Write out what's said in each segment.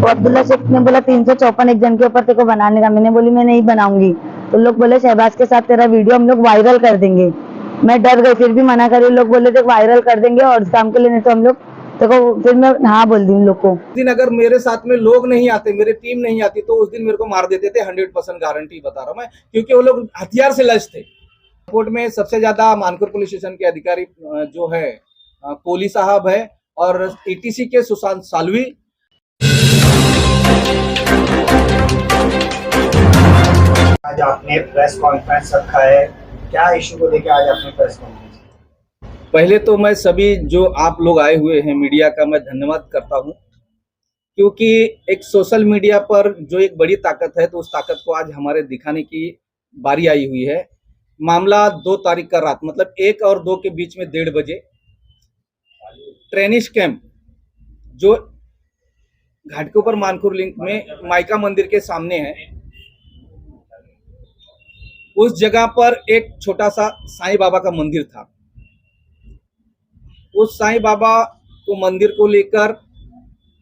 वो अब्दुल्ला शेख ने बोला 354 एक जन के ऊपर तेरे को बनाने का। मैंने बोली मैं नहीं बनाऊंगी। तो लोग बोले शहबाज के साथ तेरा वीडियो हम लोग वायरल कर देंगे। मैं डर गई, फिर भी मना करी। लोग बोले थे वायरल कर देंगे और शाम के लिए, नहीं तो हम लोग देखो, फिर मैं हाँ बोल दी उन लोग को। दिन अगर मेरे साथ में लोग नहीं आते, मेरी टीम नहीं आती, तो उस दिन मेरे को मार देते थे। 100% गारंटी बता रहा हूं मैं, क्योंकि वो लोग हथियार से लैस थे। कोर्ट में सबसे ज्यादा मानपुर पुलिस स्टेशन के अधिकारी जो है कोहली साहब है, और ईटीसी के सुशांत सालवी। आज आपने प्रेस कॉन्फ्रेंस रखा है, क्या इशू को लेकर आज आपने प्रेस कॉन्फ्रेंस? पहले तो मैं सभी जो आप लोग आए हुए हैं मीडिया का मैं धन्यवाद करता हूं, क्योंकि एक सोशल मीडिया पर जो एक बड़ी ताकत है, तो उस ताकत को आज हमारे दिखाने की बारी आई हुई है। मामला 2 तारीख का रात, मतलब 1 और 2 के बीच में 1:30 बजे ट्रेनिश कैंप जो घाटकोपर मानपुर लिंक में माइका मंदिर के सामने है, उस जगह पर एक छोटा सा साईं बाबा का मंदिर था। उस साईं बाबा को मंदिर को लेकर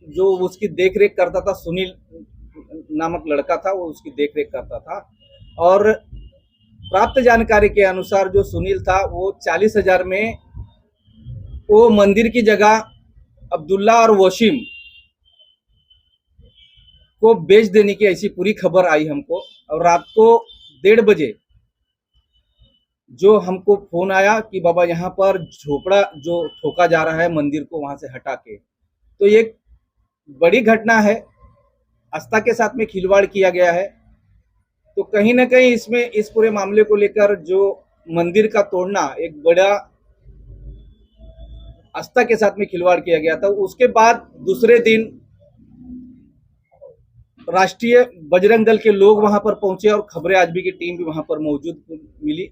जो उसकी देखरेख करता था, सुनील नामक लड़का था, वो उसकी देखरेख करता था। और प्राप्त जानकारी के अनुसार जो सुनील था वो 40,000 में वो मंदिर की जगह अब्दुल्ला और वसीम को बेच देने की ऐसी पूरी खबर आई हमको। और रात को 1:30 बजे जो हमको फोन आया कि बाबा यहाँ पर झोपड़ा जो ठोका जा रहा है मंदिर को वहां से हटा के, तो ये बड़ी घटना है। आस्था के साथ में खिलवाड़ किया गया है। तो कहीं ना कहीं इसमें इस पूरे मामले को लेकर जो मंदिर का तोड़ना एक बड़ा आस्था के साथ में खिलवाड़ किया गया था। उसके बाद दूसरे दिन राष्ट्रीय बजरंग दल के लोग वहां पर पहुंचे और खबरें आज भी की टीम भी वहां पर मौजूद मिली।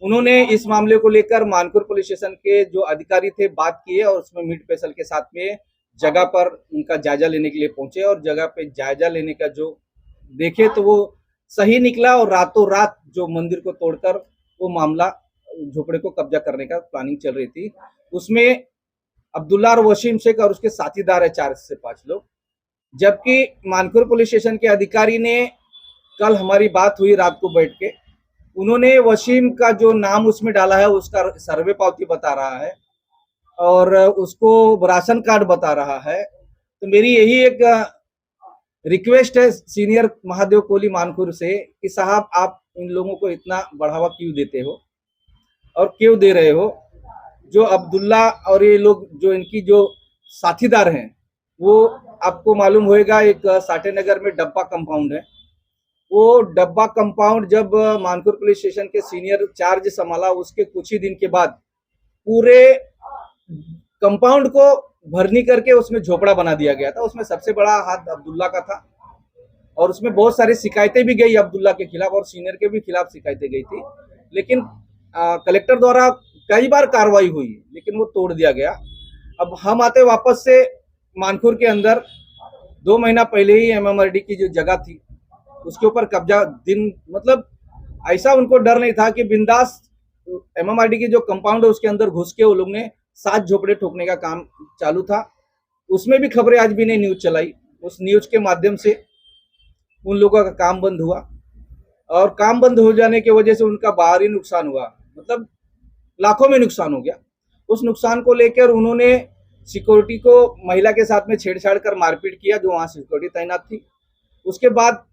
उन्होंने इस मामले को लेकर मानपुर पुलिस स्टेशन के जो अधिकारी थे बात किए, और उसमें मीट पेशल के साथ में जगह पर उनका जायजा लेने के लिए पहुंचे, और जगह पे जायजा लेने का जो देखे तो वो सही निकला। और रातों रात जो मंदिर को तोड़कर वो मामला झोपड़े को कब्जा करने का प्लानिंग चल रही थी। उसमें अब्दुल्ला और वसीम शेख और उसके साथीदार है 4 से 5 लोग। जबकि मानपुर पुलिस स्टेशन के अधिकारी ने, कल हमारी बात हुई रात को बैठ के, उन्होंने वसीम का जो नाम उसमें डाला है उसका सर्वे पावती बता रहा है और उसको राशन कार्ड बता रहा है। तो मेरी यही एक रिक्वेस्ट है सीनियर महादेव कोहली मानपुर से कि साहब आप इन लोगों को इतना बढ़ावा क्यों देते हो और क्यों दे रहे हो। जो अब्दुल्ला और ये लोग जो इनकी जो साथीदार हैं, वो आपको मालूम होएगा एक साठे नगर में डब्बा कंपाउंड है। वो डब्बा कंपाउंड जब मानपुर पुलिस स्टेशन के सीनियर चार्ज संभाला, उसके कुछ ही दिन के बाद पूरे कंपाउंड को भरनी करके उसमें झोपड़ा बना दिया गया था। उसमें सबसे बड़ा हाथ अब्दुल्ला का था, और उसमें बहुत सारी शिकायतें भी गई अब्दुल्ला के खिलाफ और सीनियर के भी खिलाफ शिकायतें गई थी। लेकिन कलेक्टर द्वारा कई बार कार्रवाई हुई, लेकिन वो तोड़ दिया गया। अब हम आते वापस से मानपुर के अंदर 2 महीना पहले ही एमएमआरडी की जो जगह थी उसके ऊपर कब्जा, दिन मतलब ऐसा उनको डर नहीं था कि बिंदास एमएमआरडी की जो कंपाउंड है उसके अंदर घुस के वो लोग ने 7 झोपड़े ठोकने का काम चालू था। उसमें भी खबरें आज भी नहीं न्यूज चलाई। उस न्यूज के माध्यम से उन लोगों का काम बंद हुआ, और काम बंद हो जाने की वजह से उनका बाहरी नुकसान हुआ, मतलब लाखों में नुकसान हो गया। उस नुकसान को लेकर उन्होंने सिक्योरिटी को महिला के साथ में छेड़छाड़ कर मारपीट किया जो वहां सिक्योरिटी तैनात थी। उसके बाद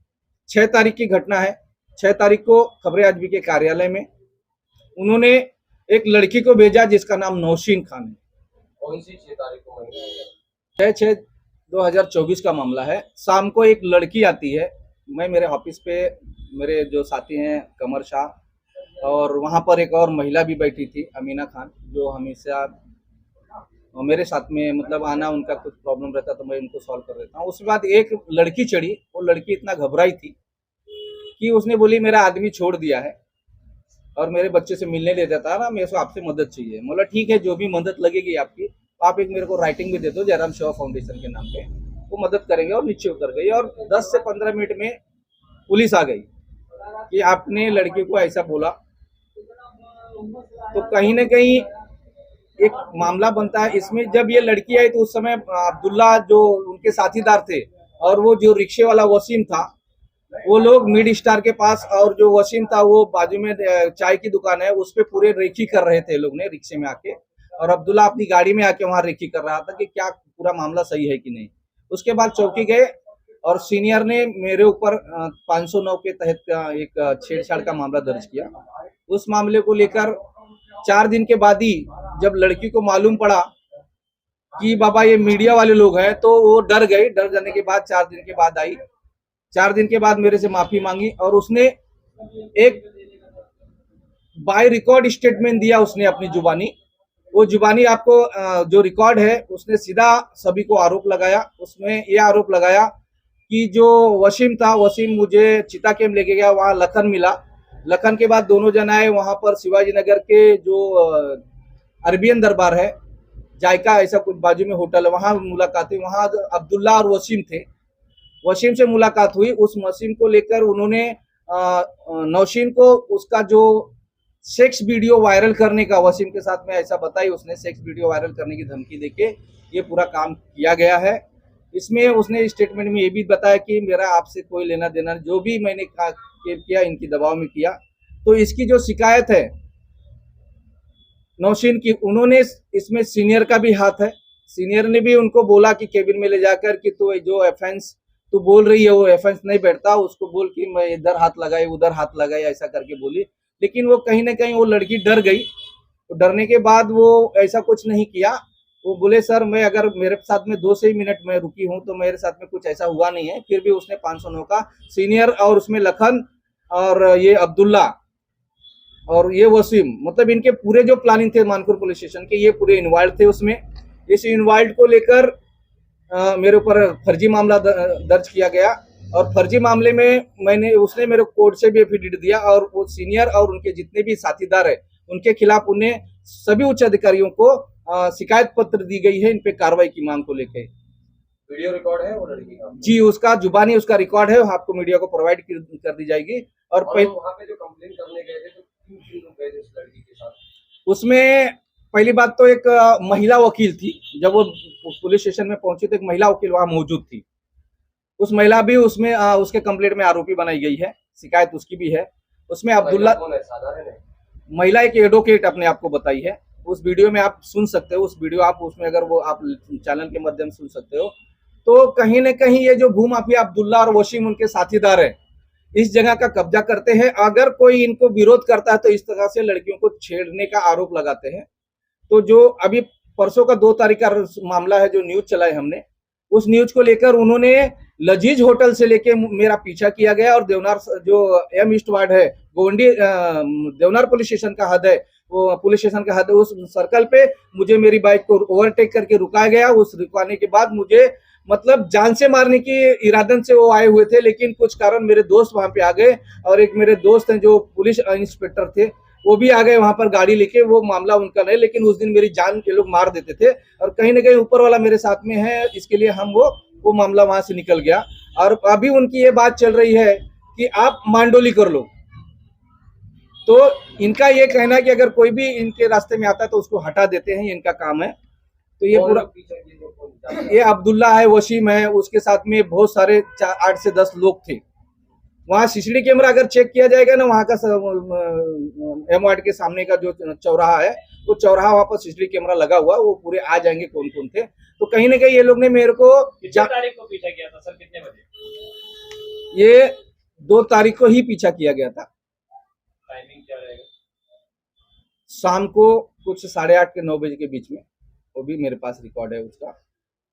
6 तारीख की घटना है। 6 तारीख को खबरें आज भी के कार्यालय में उन्होंने एक लड़की को भेजा जिसका नाम नौशीन खान है। कौन सी 6 तारीख को? 6/6/2024 का मामला है। शाम को एक लड़की आती है, मैं मेरे ऑफिस पे, मेरे जो साथी हैं कमर शाह, और वहाँ पर एक और महिला भी बैठी थी अमीना खान, जो हमेशा मेरे साथ में मतलब आना, उनका कुछ प्रॉब्लम रहता तो मैं उनको सॉल्व कर देता हूँ। उसके बाद एक लड़की चढ़ी। वो लड़की इतना घबराई थी कि उसने बोली मेरा आदमी छोड़ दिया है और मेरे बच्चे से मिलने ले जाता है ना, मेरे को आपसे मदद चाहिए। बोला ठीक है, जो भी मदद लगेगी आपकी, आप एक मेरे को राइटिंग भी दे दो जयराम शिवा फाउंडेशन के नाम पे, वो मदद करेंगे। और नीचे उतर गई, और 10 से 15 मिनट में पुलिस आ गई कि आपने लड़के को ऐसा बोला। तो कहीं ना कहीं एक मामला बनता है इसमें। जब ये लड़की आई तो उस समय अब्दुल्ला जो उनके साथीदार थे और वो जो रिक्शे वाला वसीम था वो लोग मिड स्टार के पास, और जो वसीम था वो बाजू में चाय की दुकान है उस पे पूरे रेकी कर रहे थे लोग ने रिक्शे में आके, और अब्दुल्ला अपनी गाड़ी में आके वहां रेकी कर रहा था कि क्या पूरा मामला सही है कि नहीं। उसके बाद चौकी गए और सीनियर ने मेरे ऊपर 509 के तहत एक छेड़छाड़ का मामला दर्ज किया। उस मामले को लेकर 4 दिन के बाद ही जब लड़की को मालूम पड़ा कि बाबा ये मीडिया वाले लोग हैं तो वो डर गई। डर जाने के बाद 4 दिन के बाद आई, 4 दिन के बाद मेरे से माफी मांगी और उसने एक बाय रिकॉर्ड स्टेटमेंट दिया उसने अपनी जुबानी। वो जुबानी आपको जो रिकॉर्ड है उसने सीधा सभी को आरोप लगाया। उसमें ये आरोप लगाया कि जो वसीम था, वसीम मुझे चिता कैंप लेके गया, वहाँ लखन मिला। लखन के बाद दोनों जन आए वहां पर शिवाजी नगर के जो अरबियन दरबार है, जायका ऐसा कुछ बाजू में होटल है, वहां मुलाकात हुई। वहां अब्दुल्ला और वसीम थे, वसीम से मुलाकात हुई। उस वसीम को लेकर उन्होंने नौशीन को उसका जो सेक्स वीडियो वायरल करने का, वसीम के साथ में ऐसा बताई उसने, सेक्स वीडियो वायरल करने की धमकी देके ये पूरा काम किया गया है। इसमें उसने स्टेटमेंट में ये भी बताया कि मेरा आपसे कोई लेना देना, जो भी मैंने किया इनकी दबाव में किया। तो इसकी जो शिकायत है नौशीन की, उन्होंने इसमें सीनियर का भी हाथ है। सीनियर ने भी उनको बोला कि केबिन में ले जाकर कि तो जो ऑफेंस तू बोल रही है वो ऑफेंस नहीं बैठता, उसको बोल कि मैं इधर हाथ लगाई उधर हाथ लगाई ऐसा करके बोली। लेकिन वो कहीं ना कहीं वो लड़की डर गई। तो डरने के बाद वो ऐसा कुछ नहीं किया। वो बोले सर मैं अगर मेरे साथ में 2 से ही मिनट में रुकी हूँ तो मेरे साथ में कुछ ऐसा हुआ नहीं है। फिर भी उसने 509 का सीनियर और उसमें लखन और ये अब्दुल्ला और ये वसीम, मतलब इनके पूरे जो प्लानिंग थे मानपुर पुलिस स्टेशन के, ये पूरे इन्वॉल्व थे उसमें। इस इन्वॉल्व को लेकर मेरे ऊपर फर्जी मामला दर्ज किया गया और फर्जी मामले में उसने मेरे कोर्ट से भी एफिडेविट दिया और वो सीनियर और उनके जितने भी साथीदार है उनके खिलाफ उन्हें सभी उच्च अधिकारियों को शिकायत पत्र दी गई है इन पे कार्रवाई की मांग को लेकर। वीडियो रिकॉर्ड है वो लड़की का? जी, उसका जुबानी उसका रिकॉर्ड है, आपको मीडिया को प्रोवाइड कर दी जाएगी। और वहाँ पे जो कंप्लेन करने गए थे तो क्यों लोग गए थे इस लड़की के साथ? उसमें पहली बात तो एक महिला वकील थी। जब वो पुलिस स्टेशन में पहुंची तो एक महिला वकील वहां मौजूद थी। उस महिला भी उसमें उसके कंप्लेंट में आरोपी बनाई गई है, शिकायत उसकी भी है। उसमें अब्दुल्ला महिला एक एडवोकेट अपने आप को बताई है। उस वीडियो में आप सुन सकते हो, उस वीडियो आप उसमें अगर वो आप चैनल के माध्यम से सुन सकते हो। तो कहीं ना कहीं ये जो भूमाफिया अब्दुल्ला और वसीम उनके साथीदार है इस जगह का कब्जा करते हैं। अगर कोई इनको विरोध करता है तो इस तरह से लड़कियों को छेड़ने का आरोप लगाते हैं। तो जो अभी परसों का 2 तारीख का मामला है जो न्यूज चलाए हमने, उस न्यूज को लेकर उन्होंने लजीज होटल से लेके मेरा पीछा किया गया और देवनार जो एम ईस्ट वार्ड है, गोवंडी देवनार पुलिस स्टेशन का हद है, वो पुलिस स्टेशन का हद है, उस सर्कल पे मुझे मेरी बाइक को ओवरटेक करके रुकाया गया। उस रुकाने के बाद मुझे मतलब जान से मारने की इरादन से वो आए हुए थे, लेकिन कुछ कारण मेरे दोस्त वहां पे आ गए और एक मेरे दोस्त हैं जो पुलिस इंस्पेक्टर थे वो भी आ गए वहां पर गाड़ी लेके। वो मामला उनका नहीं, लेकिन उस दिन मेरी जान के लोग मार देते थे और कहीं ना कहीं ऊपर वाला मेरे साथ में है, इसके लिए हम वो मामला वहां से निकल गया। और अभी उनकी ये बात चल रही है कि आप मांडोली कर लो। तो इनका ये कहना है कि अगर कोई भी इनके रास्ते में आता है तो उसको हटा देते हैं, इनका काम है। तो ये पूरा ये अब्दुल्ला है, वसीम है, उसके साथ में बहुत सारे 8 से 10 लोग थे। वहाँ सीसीटीवी कैमरा अगर चेक किया जाएगा ना, वहाँ का एम वार्ड के सामने का जो चौराहा है वो चौराहा, वहाँ पर सीसीटीवी कैमरा लगा हुआ, वो पूरे आ जाएंगे कौन कौन थे। तो कहीं ना कहीं ये लोग ने मेरे को तारीख को पीछा किया था सर, कितने बजे? ये 2 तारीख को ही पीछा किया गया था। टाइमिंग क्या रहेगा? शाम को कुछ 8:30 के 9 बजे के बीच में, वो भी मेरे पास रिकॉर्ड है उसका।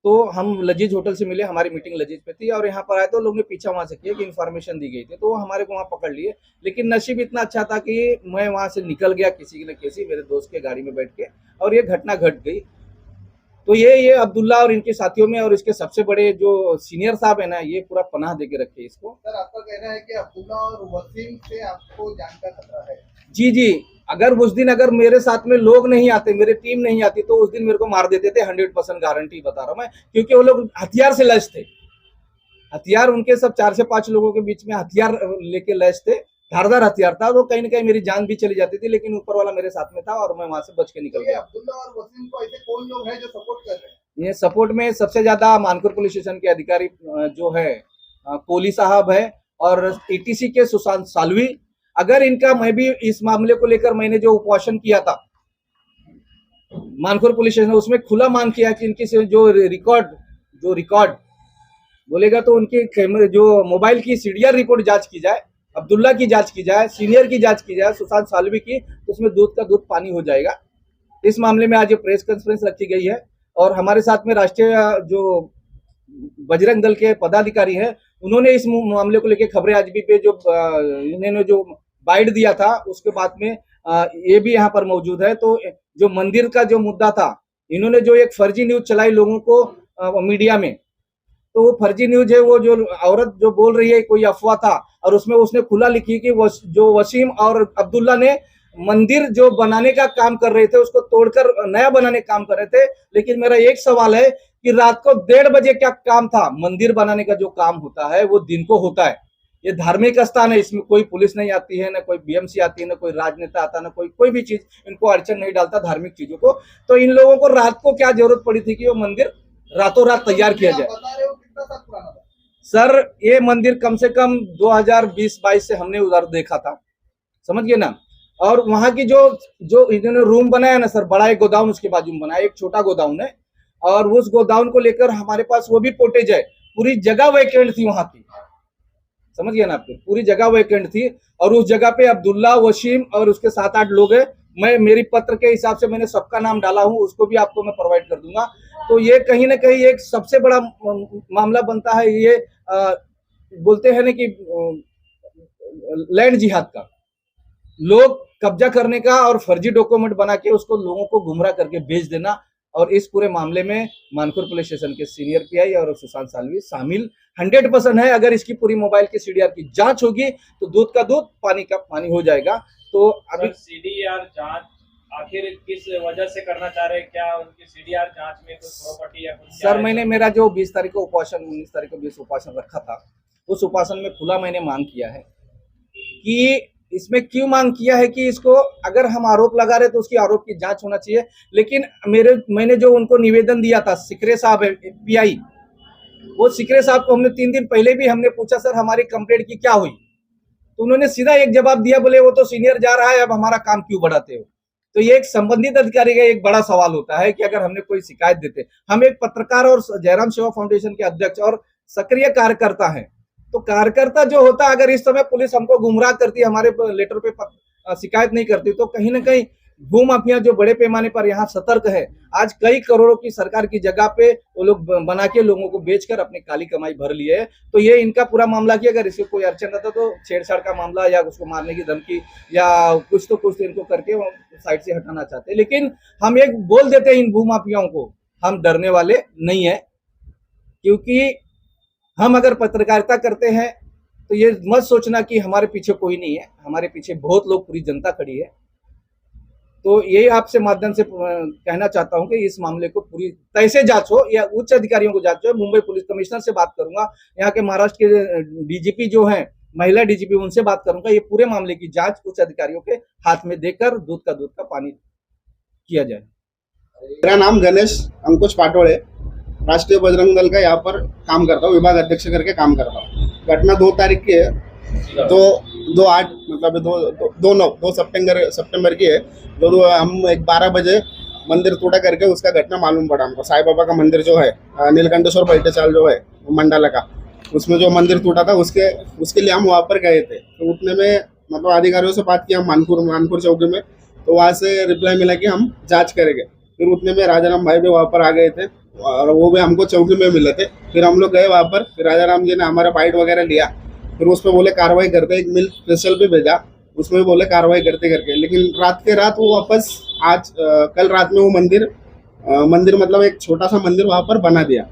तो हम लजीज होटल से मिले, हमारी मीटिंग लजीज पे थी और यहाँ पर आए तो लोग ने पीछा वहां से किया कि इन्फॉर्मेशन दी गई थी, तो वो हमारे को वहां पकड़ लिए। लेकिन नसीब इतना अच्छा था कि मैं वहां से निकल गया किसी न किसी मेरे दोस्त के गाड़ी में बैठ के, और ये घटना घट गई। तो ये अब्दुल्ला और इनके साथियों में और इसके सबसे बड़े जो सीनियर साहब है ना, ये पूरा पनाह दे के रखे इसको। सर आपका कहना है कि अब्दुल्ला और वसीम से आपको जान का खतरा है? जी, अगर उस दिन अगर मेरे साथ में लोग नहीं आते, मेरी टीम नहीं आती, तो उस दिन मेरे को मार देते थे, 100% गारंटी बता रहा हूं मैं, क्योंकि वो लोग हथियार से लैस थे। हथियार उनके सब 4 से 5 लोगों के बीच में हथियार लेके लैस थे, धारदार हथियार था। तो कहीं ना कहीं मेरी जान भी चली जाती थी, लेकिन ऊपर वाला मेरे साथ में था और मैं वहां से बच के निकल गया। अब्दुल्ला और वसीम को ऐसे कौन लोग हैं जो सपोर्ट कर रहे हैं? ये सपोर्ट में सबसे ज्यादा मानकुर पुलिस स्टेशन के अधिकारी जो है कोहली साहब है और एटीसी के सुशांत सालवी। अगर इनका, मैं भी इस मामले को लेकर मैंने जो उपवासन किया था मानकुर पुलिस स्टेशन, उसमें खुला मांग किया कि इनकी जो रिकॉर्ड बोलेगा तो उनके कैमरे, जो मोबाइल की सीडीआर रिपोर्ट जांच की जाए, अब्दुल्ला की जांच की जाए, सीनियर की जांच की जाए, सुशांत सालवी की, तो उसमें दूध का दूध पानी हो जाएगा। इस मामले में आज ये प्रेस कॉन्फ्रेंस रखी गई है और हमारे साथ में राष्ट्रीय जो बजरंग दल के पदाधिकारी हैं, उन्होंने इस मामले को लेकर खबरें आज भी पे जो इन्होंने जो बाइट दिया था उसके बाद में ये भी यहाँ पर मौजूद है। तो जो मंदिर का जो मुद्दा था, इन्होंने जो एक फर्जी न्यूज चलाई लोगों को मीडिया में, तो वो फर्जी न्यूज है, वो जो औरत जो बोल रही है कोई अफवाह था, और उसमें उसने खुला लिखी कि जो वसीम और अब्दुल्ला ने मंदिर जो बनाने का काम कर रहे थे उसको तोड़कर नया बनाने का काम कर रहे थे। लेकिन मेरा एक सवाल है कि रात को 1:30 बजे क्या काम था? मंदिर बनाने का जो काम होता है वो दिन को होता है। ये धार्मिक स्थान है, इसमें कोई पुलिस नहीं आती है, ना कोई बीएमसी आती है, ना कोई राजनेता आता, ना कोई भी चीज इनको अड़चन नहीं डालता धार्मिक चीजों को। तो इन लोगों को रात को क्या जरूरत पड़ी थी कि वो मंदिर रातों रात तैयार किया जाए? बता रहे हो कितना साल पुराना था? सर, ये मंदिर कम से कम 2020-22 से हमने उधर देखा था, समझ गए ना। और वहां की जो इन्होंने रूम बनाया ना सर, बड़ा एक गोदाउन उसके बाजू में बनाया, एक छोटा गोदाउन है, और उस गोदाउन को लेकर हमारे पास वो भी फुटेज है। पूरी जगह वैकेंट थी वहां की, समझ गए ना आपको, पूरी जगह वैकेंट थी। और उस जगह पे अब्दुल्ला, वसीम और उसके 7-8 लोग हैं। मेरी पत्र के हिसाब से मैंने सबका नाम डाला हूं, उसको भी आपको मैं प्रोवाइड कर दूंगा। तो ये कहीं ना कहीं एक सबसे बड़ा मामला बनता है। ये बोलते हैं ना कि लैंड जिहाद का, लोग कब्जा करने का और फर्जी डॉक्यूमेंट बना के उसको लोगों को गुमराह करके बेच देना। और इस पूरे मामले में मानकुर पुलिस स्टेशन के सीनियर पीआई और सुशांत सालवी शामिल 100% है। अगर इसकी पूरी मोबाइल की सीडीआर की जांच होगी तो दूध का दूध, पानी का पानी हो जाएगा। तो अभी सीडीआर जांच आखिर किस वजह से करना चाह रहे हैं? क्या उनकी सीडीआर जांच में कुछ प्रॉपर्टी या कुछ? सर, मैंने मेरा जो 20 तारीख को उपवासन, 19 तारीख को 20 उपवासन रखा था, उस उपवासन में खुला मैंने मांग किया है कि इसमें क्यों मांग किया है कि इसको, अगर हम आरोप लगा रहे तो उसकी आरोप की जांच होना चाहिए। लेकिन मैंने जो उनको निवेदन दिया था, सिकरे साहब है पीआई, वो सिकरे साहब को हमने 3 दिन पहले भी हमने पूछा सर हमारी कंप्लेंट की क्या हुई, तो उन्होंने सीधा एक जवाब दिया, बोले वो तो सीनियर जा रहा है, अब हमारा काम क्यों बढ़ाते हो। तो ये एक संबंधित अधिकारी का एक बड़ा सवाल होता है कि अगर हमने कोई शिकायत देते, हम एक पत्रकार और जयराम सेवा फाउंडेशन के अध्यक्ष और सक्रिय कार्यकर्ता हैं, तो कार्यकर्ता जो होता, अगर इस समय पुलिस हमको गुमराह करती, हमारे लेटर पे शिकायत नहीं करती, तो कहीं ना कहीं भूमाफिया जो बड़े पैमाने पर यहाँ सतर्क है, आज कई करोड़ों की सरकार की जगह पे वो लोग बना के लोगों को बेचकर अपनी काली कमाई भर लिए है। तो ये इनका पूरा मामला कि अगर इसको कोई अड़चन रहता तो छेड़छाड़ का मामला या उसको मारने की धमकी या कुछ तो इनको करके साइड से हटाना चाहते हैं। लेकिन हम एक बोल देते हैं इन भूमाफियाओं को, हम डरने वाले नहीं है, क्योंकि हम अगर पत्रकारिता करते हैं तो ये मत सोचना कि हमारे पीछे कोई नहीं है, हमारे पीछे बहुत लोग, पूरी जनता खड़ी है। तो यही आपसे माध्यम से कहना चाहता हूं कि इस मामले को पूरी तरह से जांच हो या उच्च अधिकारियों को जांच हो। मुंबई पुलिस कमिश्नर से बात करूंगा, यहाँ के महाराष्ट्र के डीजीपी जो हैं, महिला डीजीपी, उनसे बात करूंगा। ये पूरे मामले की जांच उच्च अधिकारियों के हाथ में देकर दूध का पानी किया जाए। मेरा नाम गणेश अंकुश पाटोळे, राष्ट्रीय बजरंग दल का यहाँ पर काम करता हूँ, विभाग अध्यक्ष करके काम करता हूँ। घटना 2 तारीख की है, 2/8 मतलब 2 सितंबर की है। जो हम 12 बजे मंदिर टूटा करके उसका घटना मालूम पड़ा हमको। साईं बाबा का मंदिर जो है, नीलकंठेश्वर पैठेचाल जो है मंडाला का, उसमें जो मंदिर टूटा था उसके लिए हम वहाँ पर गए थे। तो उतने में मतलब अधिकारियों से बात किया मानपुर चौकी में, तो वहाँ से रिप्लाई मिला कि हम जांच करेंगे। फिर उतने में राजाराम भाई भी वहाँ पर आ गए थे और वो भी हमको चौकी में मिले थे। फिर हम लोग गए वहाँ पर, फिर राजाराम जी ने हमारा बाइट वगैरह लिया, फिर उस पर बोले कार्रवाई करते। एक मिल स्पेशल भी भेजा, उसमें भी बोले कार्रवाई करते करके। लेकिन रात के रात वो वापस कल रात में वो मंदिर मतलब एक छोटा सा मंदिर वहाँ पर बना दिया।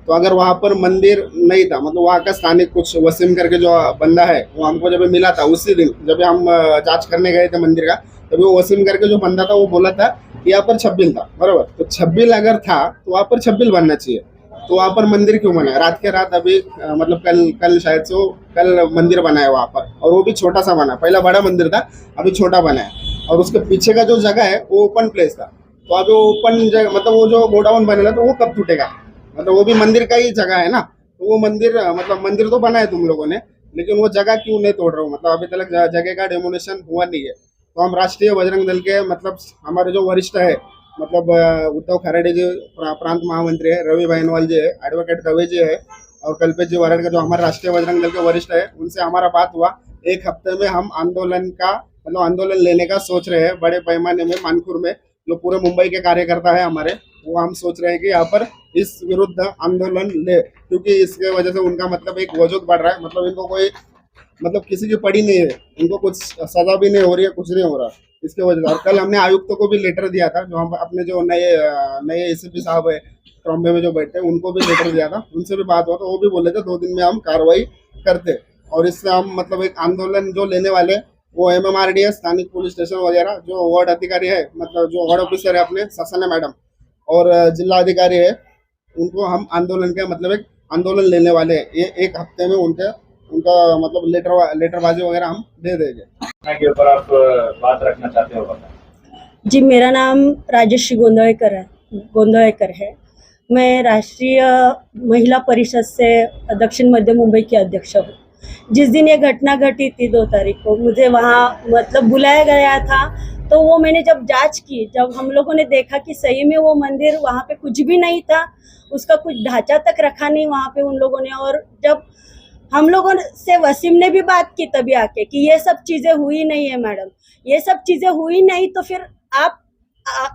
तो अगर वहाँ पर मंदिर नहीं था, मतलब वहाँ का स्थानिक कुछ वसीम करके जो बंदा है, वो हमको जब मिला था उसी दिन जब हम जांच करने गए थे मंदिर का, तभी वो वसीम करके जो बंदा था वो बोला था कि यहाँ पर छब्बील था, बराबर। तो छब्बील अगर था तो वहाँ पर छब्बील बनना चाहिए, तो वहाँ पर मंदिर क्यों बना है? रात के रात अभी मतलब कल शायद से कल मंदिर बना है वहाँ पर, और वो भी छोटा सा बना। पहला बड़ा मंदिर था, अभी छोटा बना है। और उसके पीछे का जो जगह है वो ओपन प्लेस था, तो अभी ओपन जगह मतलब वो जो गोडाउन बनेगा तो वो कब टूटेगा? मतलब वो भी मंदिर का ही जगह है ना, तो वो मंदिर मतलब मंदिर तो बना है तुम लोगों ने, लेकिन वो जगह क्यों नहीं तोड़ रहे हो? मतलब अभी तक जगह का डेमोनेशन हुआ नहीं है। तो हम राष्ट्रीय बजरंग दल के मतलब हमारे जो वरिष्ठ है, मतलब उद्धव खराडे जी प्रांत महामंत्री है, रवि भाईनवाल जी है, एडवोकेट दवे जी है, और कल्पेश जी वारड का जो हमारे राष्ट्रीय बजरंग दल के वरिष्ठ है, उनसे हमारा बात हुआ। एक हफ्ते में हम आंदोलन का मतलब आंदोलन लेने का सोच रहे हैं बड़े पैमाने में मानपुर में। जो पूरे मुंबई के कार्यकर्ता है हमारे, वो हम सोच रहे हैं कि यहाँ पर इस विरुद्ध आंदोलन ले, क्योंकि इसके वजह से उनका मतलब एक वजूद बढ़ रहा है। मतलब इनको कोई मतलब किसी की पड़ी नहीं है, इनको कुछ सजा भी नहीं हो रही है, कुछ नहीं हो रहा इसके वजह से। और कल हमने आयुक्तों को भी लेटर दिया था, जो हम अपने जो नए एसीपी साहब है ट्रॉम्बे में जो बैठे हैं, उनको भी लेटर दिया था, उनसे भी बात हुआ तो वो भी बोले थे 2 दिन में हम कार्रवाई करते। और इससे हम मतलब एक आंदोलन जो लेने वाले, वो MMRDS स्थानिक पुलिस स्टेशन वगैरह जो वार्ड अधिकारी है, मतलब जो वार्ड ऑफिसर है अपने ससना मैडम, और जिला अधिकारी है, उनको हम आंदोलन के मतलब एक आंदोलन लेने वाले हैं। ये 1 हफ्ते में उनका मतलब लेटरबाजी वगैरह हम दे देंगे। के ऊपर आप बात रखना चाहते हो बताएं। जी, मेरा नाम राजश्री गोंदवलेकर है। मैं राष्ट्रीय महिला परिषद से दक्षिण मध्य मुंबई की अध्यक्ष हूँ। जिस दिन ये घटना घटी थी 2 तारीख को, मुझे वहाँ मतलब बुलाया गया था। तो वो मैंने जब जांच की, जब हम लोगों ने देखा कि सही में वो मंदिर वहाँ पे कुछ भी नहीं था, उसका कुछ ढांचा तक रखा नहीं वहाँ पे उन लोगों ने। और जब हम लोगों से वसीम ने भी बात की तभी आके कि ये सब चीज़ें हुई नहीं है मैडम, ये सब चीज़ें हुई नहीं, तो फिर आप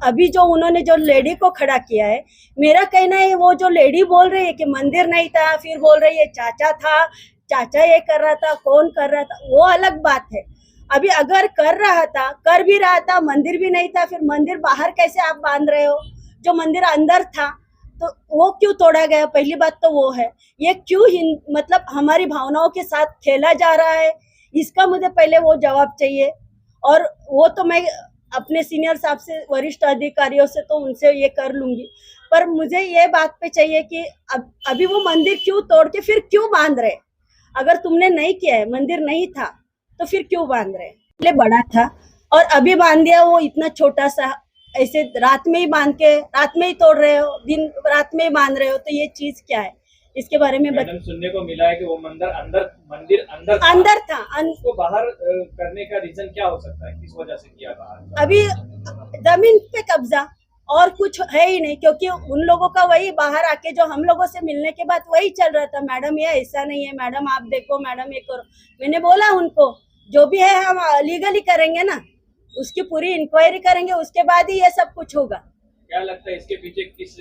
अभी जो उन्होंने जो लेडी को खड़ा किया है, मेरा कहना है वो जो लेडी बोल रही है कि मंदिर नहीं था, फिर बोल रही है चाचा था, चाचा ये कर रहा था, कौन कर रहा था, वो अलग बात है। अभी अगर कर रहा था, कर भी रहा था, मंदिर भी नहीं था, फिर मंदिर बाहर कैसे आप बांध रहे हो? जो मंदिर अंदर था तो वो क्यों तोड़ा गया? पहली बात तो वो है। ये क्यों मतलब हमारी भावनाओं के साथ खेला जा रहा है, इसका मुझे पहले वो जवाब चाहिए। और वो तो मैं अपने सीनियर साहब से, वरिष्ठ अधिकारियों से तो उनसे ये कर लूंगी, पर मुझे ये बात पे चाहिए कि अभी वो मंदिर क्यों तोड़ के फिर क्यों बांध रहे? अगर तुमने नहीं किया है, मंदिर नहीं था, तो फिर क्यों बांध रहे? पहले बड़ा था और अभी बांध दिया वो इतना छोटा सा, ऐसे रात में ही बांध के रात में ही तोड़ रहे हो, दिन रात में ही बांध रहे हो, तो ये चीज क्या है? इसके बारे में मैडम, सुनने को मिला है कि वो मंदिर अंदर था। उसको बाहर करने का रीजन क्या हो सकता है? किस वजह से किया बाहर? अभी जमीन पे कब्जा और कुछ है ही नहीं, क्योंकि उन लोगों का वही बाहर आके जो हम लोगों से मिलने के बाद वही चल रहा था, मैडम ये ऐसा नहीं है, मैडम आप देखो, मैडम ये करो। मैंने बोला उनको जो भी है हम लीगली करेंगे ना, उसकी पूरी इंक्वायरी करेंगे, उसके बाद ही ये सब कुछ होगा। क्या लगता है इसके पीछे किस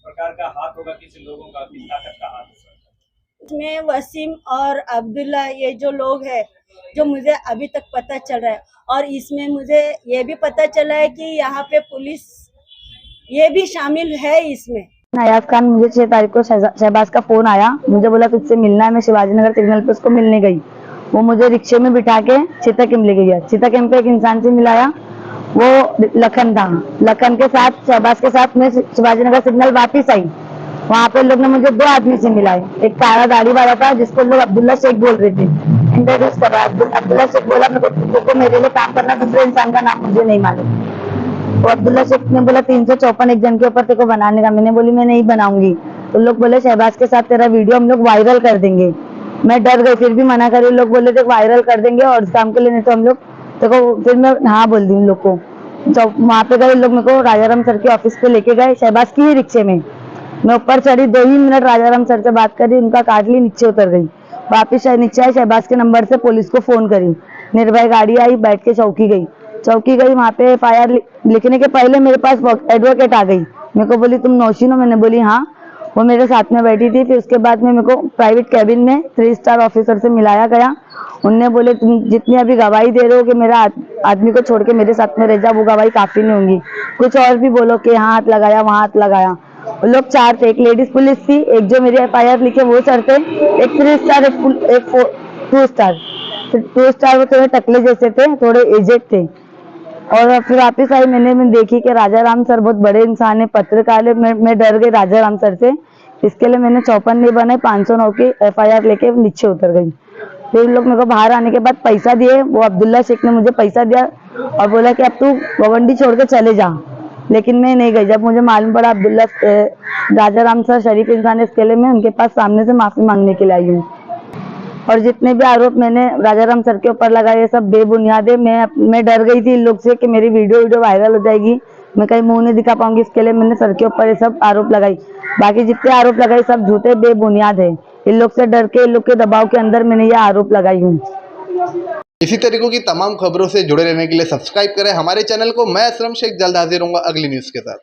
प्रकार का हाथ होगा, किस लोगों का, किस ताकत का हाथ होगा? इसमें वसीम और अब्दुल्ला ये जो लोग हैं, जो मुझे अभी तक पता चल रहा है, और इसमें मुझे ये भी पता चला है कि यहाँ पे पुलिस ये भी शामिल है इसमें। अयाज खान, मुझे 6 तारीख को शहबाज का फोन आया, मुझे बोला तुझसे मिलना है। मैं शिवाजी नगर सिग्नल पे उसको मिलने गई। वो मुझे रिक्शे में बिठा के चीता कैंप ले गया। चीता कैंप पे एक इंसान से मिलाया, वो लखन था। लखन के साथ, शहबाज के साथ मैं शिवाजी नगर सिग्नल वापिस आई। वहाँ पे लोग ने मुझे 2 आदमी से मिलाए। एक काला दाढ़ी वाला था जिसको लोग अब्दुल्ला शेख बोल रहे थे, इंट्रोड्यूस कर रहा। अब्दुल्ला शेख बोला मेरे लिए काम करना, दूसरे इंसान का नाम मुझे नहीं मालूम। वो अब्दुल्ला शेख ने बोला 354 एक जन के ऊपर तेरे को बनाने का। मैंने बोली मैं नहीं बनाऊंगी। तो लोग बोले शहबाज के साथ तेरा वीडियो हम लोग वायरल कर देंगे। मैं डर गई, फिर भी मना करी। लोग बोले थे वायरल कर देंगे और काम के लिए, नहीं तो हम लोग देखो। फिर मैं हाँ बोल दी उन लोग को। तो वहाँ पे गए लोग, मेरे को राजाराम सर के ऑफिस पे लेके गए, शहबाज की ही रिक्शे में। मैं ऊपर चढ़ी, 2 ही मिनट राजाराम सर से बात करी, उनका काट ली, नीचे उतर गई। वापिस नीचे आई, शहबाज के नंबर से पुलिस को फोन करी। निर्भय गाड़ी आई, बैठ के चौकी गई। वहाँ पे FIR लिखने के पहले मेरे पास एडवोकेट आ गई। मेरे को बोली तुम नौशीन हो? मैंने बोली हाँ। वो मेरे साथ में बैठी थी। फिर उसके बाद में मेरे को प्राइवेट कैबिन में 3 स्टार ऑफिसर से मिलाया गया। उनने बोले तुम जितनी अभी गवाही दे रहे हो कि मेरा आदमी को छोड़ के मेरे साथ में रह जा, वो गवाही काफी नहीं होंगी। कुछ और भी बोलो कि यहाँ हाथ लगाया, वहाँ हाथ लगाया। वो लोग 4 थे, एक लेडीज पुलिस थी, एक जो मेरी FIR लिखे वो सर थे, एक 3 स्टार, एक 2 स्टार। 2 स्टार वो थोड़े टकले जैसे थे, थोड़े एजेड थे। और फिर वापिस आई, मैंने देखी कि राजाराम सर बहुत बड़े इंसान है, पत्रकार है। मैं डर गई राजाराम सर से। इसके लिए मैंने 54 नहीं बनाई, 509 की FIR लेके नीचे उतर गई। फिर लोग मेरे को बाहर आने के बाद पैसा दिए। वो अब्दुल्ला शेख ने मुझे पैसा दिया और बोला कि अब तू गवंडी छोड़ के चले जा। लेकिन मैं नहीं गई। जब मुझे मालूम पड़ा अब्दुल्ला राजा राम सर शरीफ इंसान है, इसके लिए मैं उनके पास सामने से माफी मांगने के लिए आई हूँ। और जितने भी आरोप मैंने राजा राम सर के ऊपर लगाए ये सब बेबुनियाद है। मैं डर गई थी इन लोग से कि मेरी वीडियो वायरल हो जाएगी, मैं कहीं मुंह नहीं दिखा पाऊंगी, इसके लिए मैंने सर के ऊपर ये सब आरोप लगाई। बाकी जितने आरोप लगाए सब झूठे बेबुनियाद है। इन लोग से डर के, इन लोग के दबाव के अंदर मैंने ये आरोप लगाई हूँ। इसी तरीकों की तमाम खबरों से जुड़े रहने के लिए सब्सक्राइब करें हमारे चैनल को। मैं असलम शेख जल्द हाजिर होऊंगा अगली न्यूज़ के साथ।